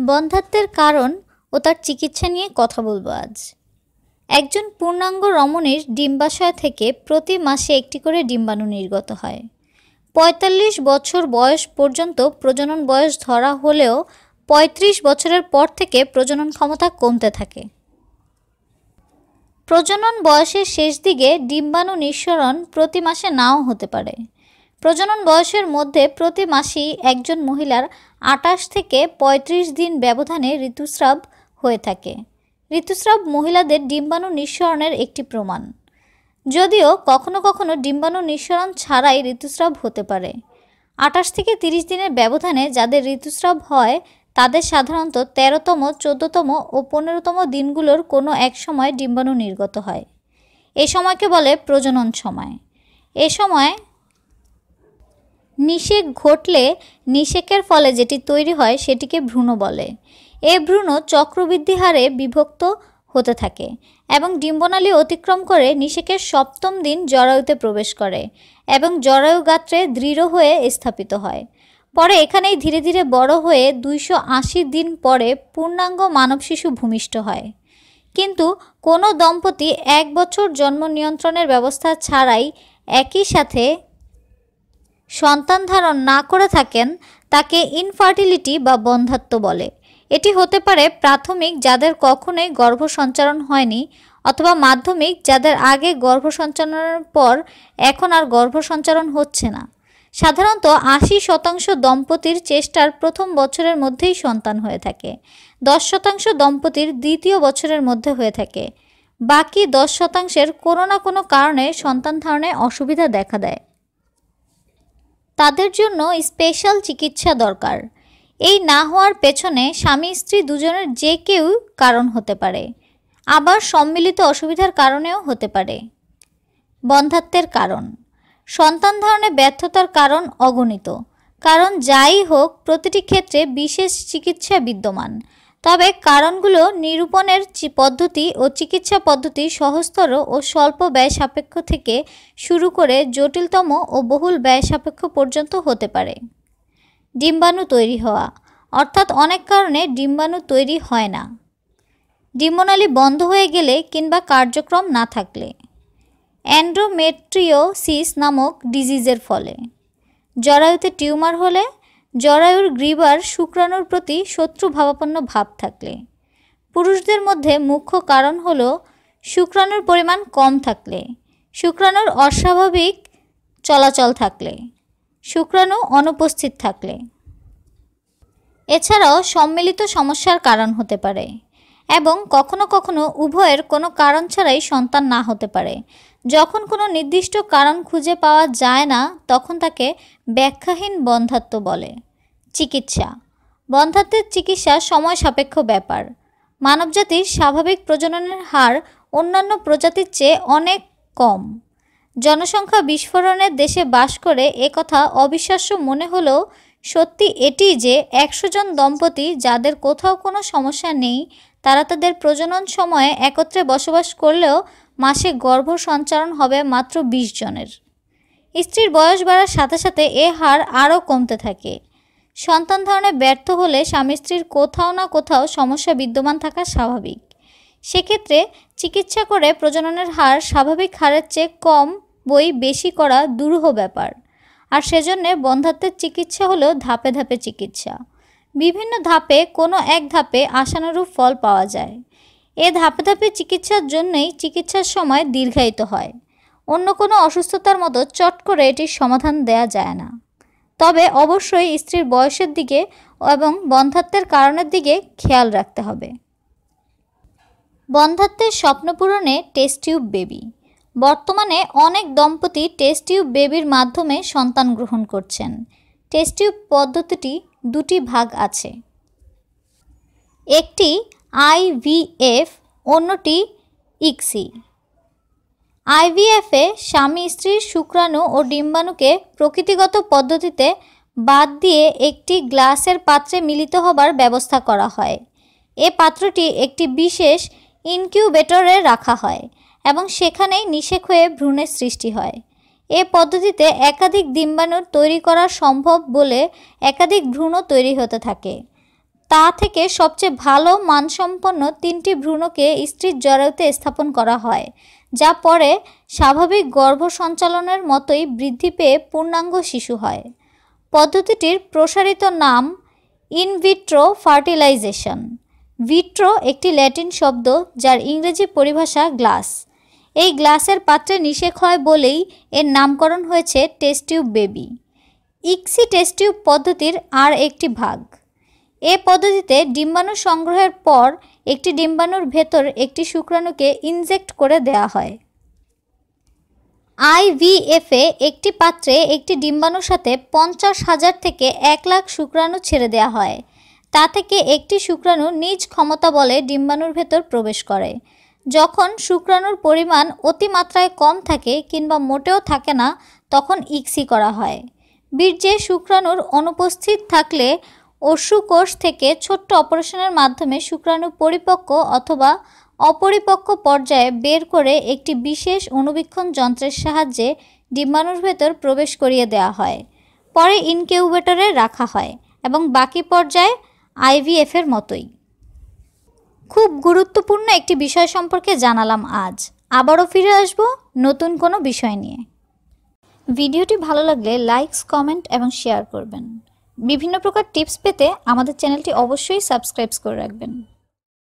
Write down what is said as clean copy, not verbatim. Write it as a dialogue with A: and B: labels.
A: বন্ধ্যাত্বের কারণ ও তার চিকিৎসা নিয়ে কথা বলবো আজ। একজন পূর্ণাঙ্গ রমণীর ডিম্বাশয় থেকে প্রতি মাসে একটি করে ডিম্বাণু নির্গত হয়। ৪৫ বছর বয়স পর্যন্ত প্রজনন বয়স ধরা হলেও ৩৫ বছরের পর থেকে প্রজনন ক্ষমতা কমতে থাকে। প্রজনন বয়সের শেষ দিকে ডিম্বাণু নিঃসরণ প্রতি মাসে নাও হতে পারে। প্রজনন বয়সের মধ্যে প্রতি মাসেই একজন মহিলার ২৮ থেকে ৩৫ দিন ব্যবধানে ঋতুস্রাব হয়ে থাকে। ঋতুস্রাব মহিলাদের ডিম্বাণু নিঃসরণের একটি প্রমাণ, যদিও কখনো কখনো ডিম্বাণু নিঃসরণ ছাড়াই ঋতুস্রাব হতে পারে। ২৮ থেকে ৩০ দিনের ব্যবধানে যাদের ঋতুস্রাব হয় তাদের সাধারণত ১৩তম, ১৪তম ও ১৫তম দিনগুলোর কোনো এক সময় ডিম্বাণু নির্গত হয়। এ সময়কে বলে প্রজনন সময়। এ সময় নিষেক ঘটলে নিষেকের ফলে যেটি তৈরি হয় সেটিকে ভ্রূণ বলে। এ ভ্রূণ চক্রবৃদ্ধি হারে বিভক্ত হতে থাকে এবং ডিম্বনালী অতিক্রম করে নিষেকের ৭ম দিন জরায়ুতে প্রবেশ করে এবং জরায়ু গাত্রে দৃঢ় হয়ে স্থাপিত হয়। পরে এখানেই ধীরে ধীরে বড় হয়ে ২৮০ দিন পরে পূর্ণাঙ্গ মানব শিশু ভূমিষ্ঠ হয়। কিন্তু কোনো দম্পতি ১ বছর জন্ম নিয়ন্ত্রণের ব্যবস্থা ছাড়াই একই সাথে সন্তান ধারণ না করে থাকেন তাকে ইনফার্টিলিটি বা বন্ধ্যাত্ব বলে। এটি হতে পারে প্রাথমিক, যাদের কখনোই গর্ভসঞ্চারণ হয়নি, অথবা মাধ্যমিক, যাদের আগে গর্ভসঞ্চারণের পর এখন আর গর্ভসঞ্চারণ হচ্ছে না। সাধারণত ৮০% দম্পতির চেষ্টার প্রথম বছরের মধ্যেই সন্তান হয়ে থাকে। ১০% দম্পতির দ্বিতীয় বছরের মধ্যে হয়ে থাকে। বাকি ১০%-এর কোনো না কোনো কারণে সন্তান ধারণে অসুবিধা দেখা দেয়। তাদের জন্য স্পেশাল চিকিৎসা দরকার। এই না হওয়ার পেছনে স্বামী স্ত্রী দুজনের যে কেউ কারণ হতে পারে, আবার সম্মিলিত অসুবিধার কারণেও হতে পারে। বন্ধ্যাত্বের কারণ। সন্তান ধারণে ব্যর্থতার কারণ অগণিত। কারণ যাই হোক, প্রতিটি ক্ষেত্রে বিশেষ চিকিৎসা বিদ্যমান। তবে কারণগুলো নিরূপণের পদ্ধতি ও চিকিৎসা পদ্ধতি সহজতর ও স্বল্প ব্যয় সাপেক্ষ থেকে শুরু করে জটিলতম ও বহুল ব্যয় সাপেক্ষ পর্যন্ত হতে পারে। ডিম্বাণু তৈরি হওয়া, অর্থাৎ অনেক কারণে ডিম্বাণু তৈরি হয় না। ডিম্বনালী বন্ধ হয়ে গেলে কিংবা কার্যক্রম না থাকলে। এন্ডোমেট্রিওসিস নামক ডিজিজের ফলে। জরায়ুতে টিউমার হলে। জরায়ুর গ্রীবার শুক্রাণুর প্রতি শত্রুভাবাপন্ন ভাব থাকলে। পুরুষদের মধ্যে মুখ্য কারণ হল শুক্রাণুর পরিমাণ কম থাকলে, শুক্রাণুর অস্বাভাবিক চলাচল থাকলে, শুক্রাণু অনুপস্থিত থাকলে। এছাড়াও সম্মিলিত সমস্যার কারণ হতে পারে এবং কখনো কখনো উভয়ের কোনো কারণ ছাড়াই সন্তান না হতে পারে। যখন কোনো নির্দিষ্ট কারণ খুঁজে পাওয়া যায় না তখন তাকে ব্যাখ্যাহীন বন্ধ্যাত্ব বলে। চিকিৎসা। বন্ধ্যাত্বের চিকিৎসা সময় সাপেক্ষ ব্যাপার। মানবজাতির স্বাভাবিক প্রজননের হার অন্যান্য প্রজাতির চেয়ে অনেক কম। জনসংখ্যা বিস্ফোরণের দেশে বাস করে একথা অবিশ্বাস্য মনে হলেও সত্যি এটি যে ১০০ জন দম্পতি যাদের কোথাও কোনো সমস্যা নেই, তারা তাদের প্রজনন সময়ে একত্রে বসবাস করলেও মাসে গর্ভ সঞ্চারণ হবে মাত্র ২০ জনের। স্ত্রীর বয়স বাড়ার সাথে সাথে এ হার আরও কমতে থাকে। সন্তান ধারণে ব্যর্থ হলে স্বামী স্ত্রীর কোথাও না কোথাও সমস্যা বিদ্যমান থাকা স্বাভাবিক। সেক্ষেত্রে চিকিৎসা করে প্রজননের হার স্বাভাবিক হারের চেয়ে কম বই বেশি করা দুরূহ ব্যাপার। আর সেজন্যে বন্ধ্যাত্বের চিকিৎসা হলো ধাপে ধাপে চিকিৎসা। বিভিন্ন ধাপে কোনো এক ধাপে আশানুরূপ ফল পাওয়া যায়। এ ধাপে ধাপে চিকিৎসার জন্যই চিকিৎসার সময় দীর্ঘায়িত হয়। অন্য কোনো অসুস্থতার মতো চট করে এটির সমাধান দেয়া যায় না। তবে অবশ্যই স্ত্রীর বয়সের দিকে এবং বন্ধ্যাত্বের কারণের দিকে খেয়াল রাখতে হবে। বন্ধ্যাত্বের স্বপ্ন পূরণে টেস্ট টিউব বেবি। বর্তমানে অনেক দম্পতি টেস্ট টিউব বেবির মাধ্যমে সন্তান গ্রহণ করছেন। টেস্ট টিউব পদ্ধতিটি দুটি ভাগ আছে, একটি IVF, অন্যটি ICSI। IVF-এ স্বামী স্ত্রীর শুক্রাণু ও ডিম্বাণুকে প্রকৃতিগত পদ্ধতিতে বাদ দিয়ে একটি গ্লাসের পাত্রে মিলিত হবার ব্যবস্থা করা হয়। এ পাত্রটি একটি বিশেষ ইনকিউবেটরে রাখা হয় এবং সেখানেই নিষেক হয়ে ভ্রূণের সৃষ্টি হয়। এ পদ্ধতিতে একাধিক ডিম্বাণু তৈরি করা সম্ভব বলে একাধিক ভ্রূণ তৈরি হতে থাকে। তা থেকে সবচেয়ে ভালো মানসম্পন্ন 3টি ভ্রূণকে স্ত্রীর জরায়ুতে স্থাপন করা হয়, যা পরে স্বাভাবিক গর্ভ সঞ্চালনের মতোই বৃদ্ধি পেয়ে পূর্ণাঙ্গ শিশু হয়। পদ্ধতিটির প্রসারিত নাম ইনভিট্রো ফার্টিলাইজেশন। ভিট্রো একটি ল্যাটিন শব্দ যার ইংরেজি পরিভাষা গ্লাস। এই গ্লাসের পাত্রে নিষেক হয় বলেই এর নামকরণ হয়েছে test tube baby. ICSI test tube পদ্ধতির আর একটি ভাগ। এ পদ্ধতিতে ডিম্বাণু সংগ্রহের পর একটি ডিম্বাণুর ভেতর একটি শুক্রাণুকে ইনজেক্ট করে দেওয়া হয়। আইভিএফে একটি পাত্রে একটি ডিম্বাণুর সাথে 50,000 থেকে 1 লাখ শুক্রাণু ছেড়ে দেওয়া হয়। তা থেকে একটি শুক্রাণু নিজ ক্ষমতা বলে ডিম্বাণুর ভেতর প্রবেশ করে। যখন শুক্রাণুর পরিমাণ অতিমাত্রায় কম থাকে কিংবা মোটেও থাকে না, তখন ইক্সি করা হয়। বীর্যে শুক্রাণুর অনুপস্থিত থাকলে অশ্বকোষ থেকে ছোট্ট অপারেশনের মাধ্যমে শুক্রাণু পরিপক্ক অথবা অপরিপক্ক পর্যায়ে বের করে একটি বিশেষ অণুবীক্ষণ যন্ত্রের সাহায্যে ডিম্বাণুর ভেতর প্রবেশ করিয়ে দেওয়া হয়। পরে ইনকিউবেটরে রাখা হয় এবং বাকি পর্যায়ে আইভিএফের মতোই। খুব গুরুত্বপূর্ণ একটি বিষয় সম্পর্কে জানালাম আজ। আবারও ফিরে আসব নতুন কোনো বিষয় নিয়ে। ভিডিওটি ভালো লাগলে লাইকস, কমেন্ট এবং শেয়ার করবেন। বিভিন্ন প্রকার টিপস পেতে আমাদের চ্যানেলটি অবশ্যই সাবস্ক্রাইব করে রাখবেন।